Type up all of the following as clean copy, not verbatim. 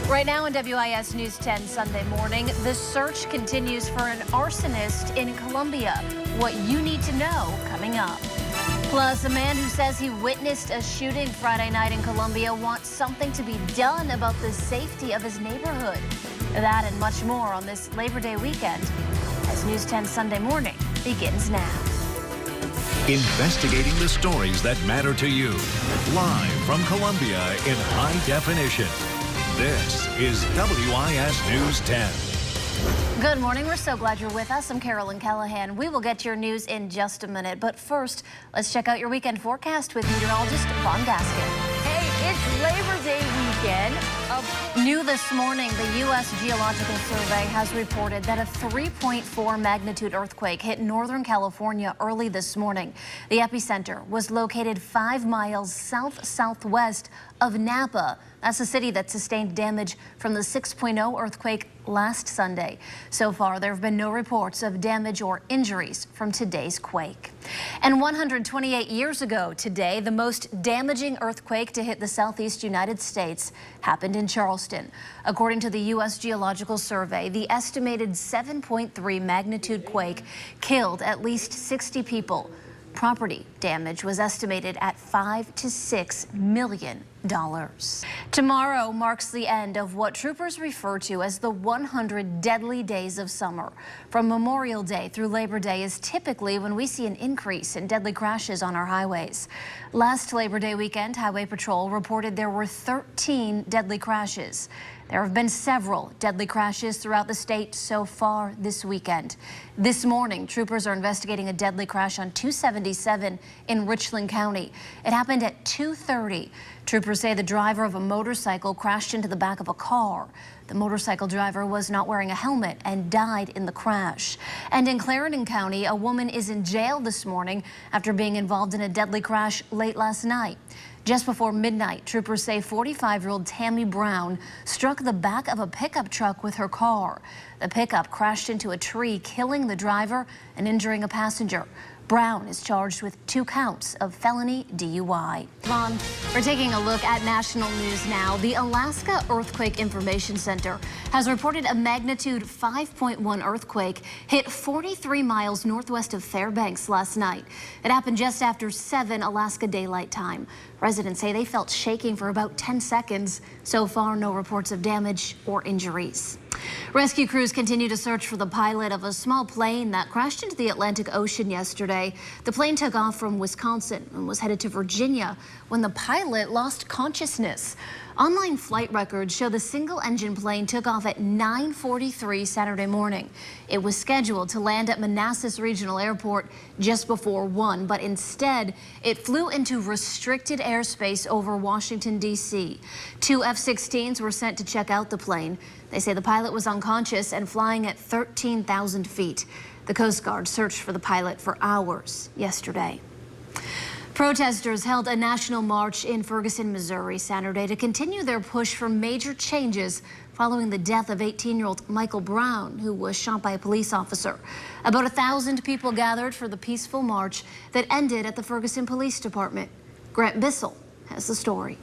Right now on WIS News 10 Sunday morning, the search continues for an arsonist in Colombia. What you need to know coming up. Plus, a man who says he witnessed a shooting Friday night in Colombia wants something to be done about the safety of his neighborhood. That and much more on this Labor Day weekend as News 10 Sunday morning begins now. Investigating the stories that matter to you. Live from Columbia in high definition. This is WIS News 10. Good morning. We're so glad you're with us. I'm Carolyn Callahan. We will get to your news in just a minute. But first, let's check out your weekend forecast with meteorologist Von Gaskin. Hey, it's Labor Day weekend. New this morning, the U.S. Geological Survey has reported that a 3.4 magnitude earthquake hit Northern California early this morning. The epicenter was located 5 miles south-southwest of Napa. That's a city that sustained damage from the 6.0 earthquake last Sunday. So far, there have been no reports of damage or injuries from today's quake. And 128 years ago today, the most damaging earthquake to hit the southeast United States happened in Charleston. According to the U.S. Geological Survey, the estimated 7.3 magnitude quake killed at least 60 people. Property damage was estimated at $5 to $6 million. Tomorrow marks the end of what troopers refer to as the 100 deadly days of summer. From Memorial Day through Labor Day is typically when we see an increase in deadly crashes on our highways. Last Labor Day weekend, Highway Patrol reported there were 13 deadly crashes. There have been several deadly crashes throughout the state so far this weekend. This morning, troopers are investigating a deadly crash on 277 in Richland County. It happened at 2:30. Troopers say the driver of a motorcycle crashed into the back of a car. The motorcycle driver was not wearing a helmet and died in the crash. And in Clarendon County, a woman is in jail this morning after being involved in a deadly crash late last night. Just before midnight, troopers say 45-year-old Tammy Brown struck the back of a pickup truck with her car. The pickup crashed into a tree, killing the driver and injuring a passenger. Brown is charged with 2 counts of felony DUI. Vaughn, we're taking a look at national news now. The Alaska Earthquake Information Center has reported a magnitude 5.1 earthquake hit 43 miles northwest of Fairbanks last night. It happened just after 7 Alaska Daylight Time. Residents say they felt shaking for about 10 seconds. So far, no reports of damage or injuries. Rescue crews continue to search for the pilot of a small plane that crashed into the Atlantic Ocean yesterday. The plane took off from Wisconsin and was headed to Virginia when the pilot lost consciousness. Online flight records show the single-engine plane took off at 9:43 Saturday morning. It was scheduled to land at Manassas Regional Airport just before 1, but instead it flew into restricted airspace over Washington, D.C. 2 F-16s were sent to check out the plane. They say the pilot was unconscious and flying at 13,000 feet. The Coast Guard searched for the pilot for hours yesterday. Protesters held a national march in Ferguson, Missouri Saturday to continue their push for major changes following the death of 18-year-old Michael Brown, who was shot by a police officer. About 1,000 people gathered for the peaceful march that ended at the Ferguson Police Department. Grant Bissell has the story.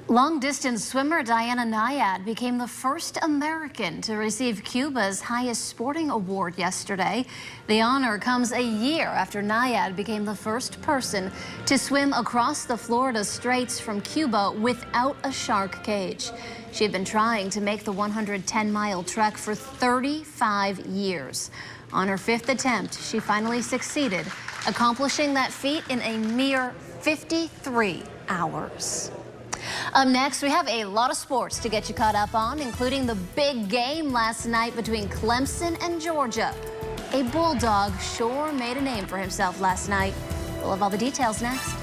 Long-distance swimmer Diana Nyad became the first American to receive Cuba's highest sporting award yesterday. The honor comes a year after Nyad became the first person to swim across the Florida Straits from Cuba without a shark cage. She had been trying to make the 110-mile trek for 35 years. On her 5th attempt, she finally succeeded, accomplishing that feat in a mere 53 hours. Up next, we have a lot of sports to get you caught up on, including the big game last night between Clemson and Georgia. A Bulldog sure made a name for himself last night. We'll have all the details next.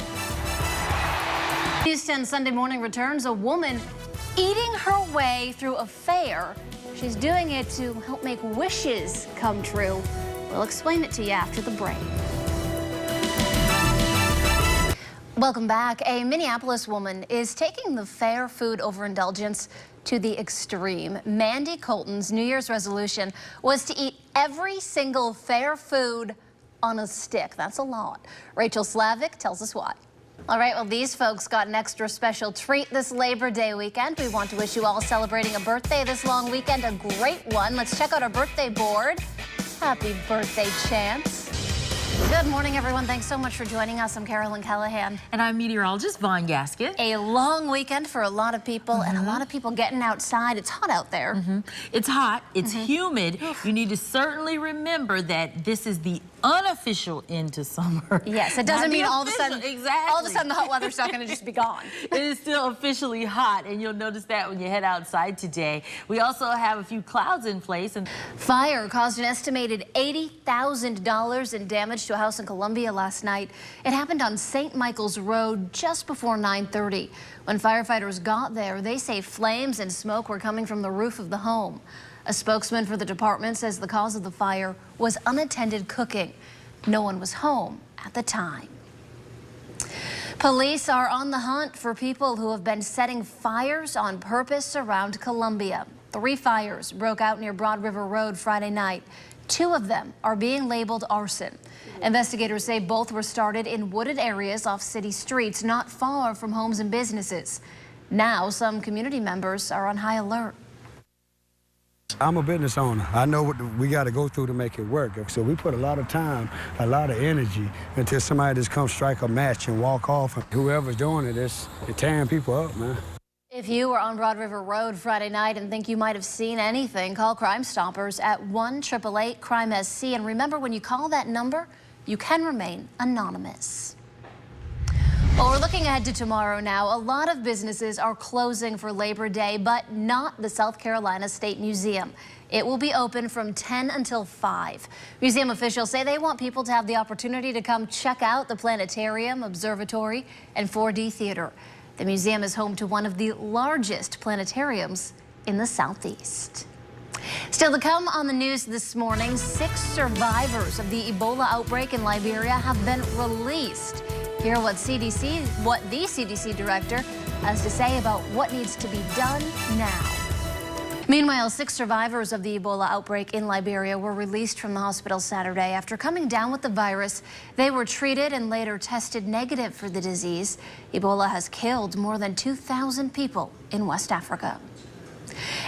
News 10 Sunday morning returns a woman eating her way through a fair. She's doing it to help make wishes come true. We'll explain it to you after the break. Welcome back. A Minneapolis woman is taking the fair food overindulgence to the extreme. Mandy Colton's New Year's resolution was to eat every single fair food on a stick. That's a lot. Rachel Slavic tells us why. All right, well, these folks got an extra special treat this Labor Day weekend. We want to wish you all celebrating a birthday this long weekend a great one. Let's check out our birthday board. Happy birthday, Chance. Good morning, everyone. Thanks so much for joining us. I'm Carolyn Callahan. And I'm meteorologist Vaughn Gasket. A long weekend for a lot of people, and a lot of people getting outside. It's hot out there. It's hot. It's humid. You need to certainly remember that this is the unofficial end to summer. Yes, it doesn't mean all of a sudden, exactly. all of a sudden the hot weather's not going to just be gone. It is still officially hot, and you'll notice that when you head outside today. We also have a few clouds in place. And fire caused an estimated $80,000 in damage to a house in Columbia last night. It happened on St. Michael's Road just before 9:30. When firefighters got there, they say flames and smoke were coming from the roof of the home. A spokesman for the department says the cause of the fire was unattended cooking. No one was home at the time. Police are on the hunt for people who have been setting fires on purpose around Columbia. 3 fires broke out near Broad River Road Friday night. 2 of them are being labeled arson. Investigators say both were started in wooded areas off city streets not far from homes and businesses. Now some community members are on high alert. I'm a business owner. I know what we got to go through to make it work. So we put a lot of time, a lot of energy until somebody just comes strike a match and walk off. And whoever's doing it, they're tearing people up, man. If you were on Broad River Road Friday night and think you might have seen anything, call Crime Stoppers at 1-888-CRIME-SC. And remember, when you call that number, you can remain anonymous. Well, we're looking ahead to tomorrow now. A lot of businesses are closing for Labor Day, but not the South Carolina State Museum. It will be open from 10 until 5. Museum officials say they want people to have the opportunity to come check out the planetarium, observatory, and 4D theater. The museum is home to one of the largest planetariums in the Southeast. Still to come on the news this morning, 6 survivors of the Ebola outbreak in Liberia have been released. Hear what the CDC director has to say about what needs to be done now. Meanwhile, 6 survivors of the Ebola outbreak in Liberia were released from the hospital Saturday after coming down with the virus. They were treated and later tested negative for the disease. Ebola has killed more than 2,000 people in West Africa.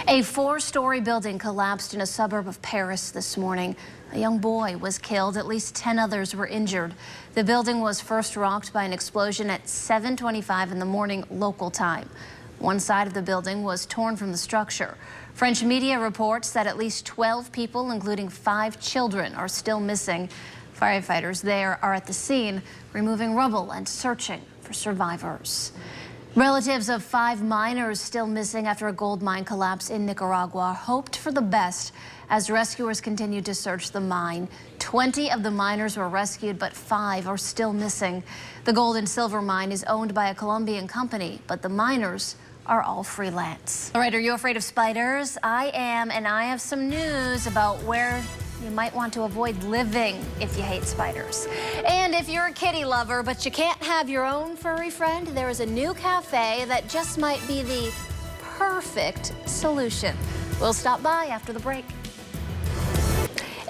A 4-story building collapsed in a suburb of Paris this morning. A young boy was killed. At least 10 others were injured. The building was first rocked by an explosion at 7:25 in the morning local time. One side of the building was torn from the structure. French media reports that at least 12 people, including 5 children, are still missing. Firefighters there are at the scene, removing rubble and searching for survivors. Relatives of 5 miners still missing after a gold mine collapse in Nicaragua hoped for the best as rescuers continued to search the mine. 20 of the miners were rescued, but 5 are still missing. The gold and silver mine is owned by a Colombian company, but the miners are all freelance. All right, are you afraid of spiders? I am, and I have some news about where you might want to avoid living if you hate spiders. And if you're a kitty lover, but you can't have your own furry friend, there is a new cafe that just might be the perfect solution. We'll stop by after the break.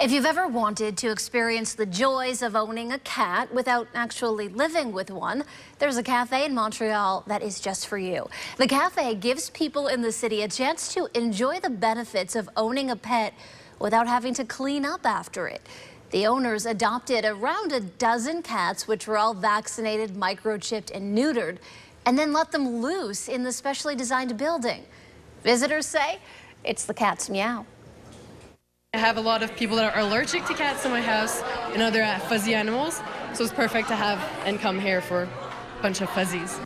If you've ever wanted to experience the joys of owning a cat without actually living with one, there's a cafe in Montreal that is just for you. The cafe gives people in the city a chance to enjoy the benefits of owning a pet without having to clean up after it. The owners adopted around a dozen cats, which were all vaccinated, microchipped, and neutered, and then let them loose in the specially designed building. Visitors say it's the cat's meow. I have a lot of people that are allergic to cats in my house and other fuzzy animals, so it's perfect to have and come here for a bunch of fuzzies.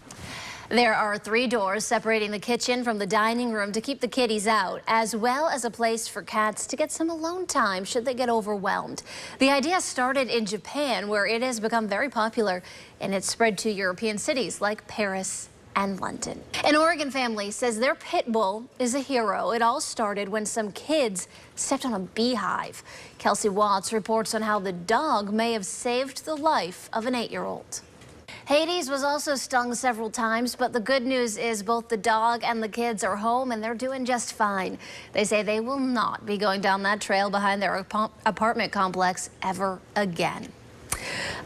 There are 3 doors separating the kitchen from the dining room to keep the kitties out, as well as a place for cats to get some alone time should they get overwhelmed. The idea started in Japan, where it has become very popular, and it's spread to European cities like Paris and London. An Oregon family says their pit bull is a hero. It all started when some kids stepped on a beehive. Kelsey Watts reports on how the dog may have saved the life of an 8-year-old. Hades was also stung several times, but the good news is both the dog and the kids are home and they're doing just fine. They say they will not be going down that trail behind their apartment complex ever again.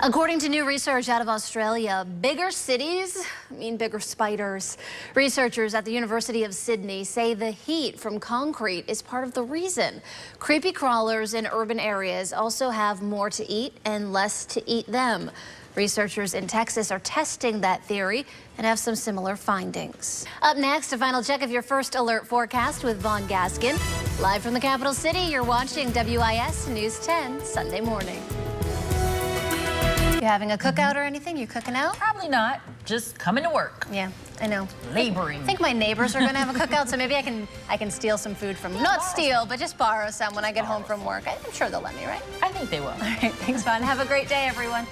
According to new research out of Australia, bigger cities mean bigger spiders. Researchers at the University of Sydney say the heat from concrete is part of the reason. Creepy crawlers in urban areas also have more to eat and less to eat them. Researchers in Texas are testing that theory and have some similar findings. Up next, a final check of your first alert forecast with Vaughn Gaskin. Live from the capital city, you're watching WIS News 10 Sunday morning. You having a cookout or anything? You cooking out? Probably not. Just coming to work. Yeah, I know. Laboring. I think my neighbors are going to have a cookout, so maybe I can steal some food from them. Not steal, but just borrow some when I get home from work. I'm sure they'll let me, right? I think they will. All right, thanks, Vaughn. Have a great day, everyone.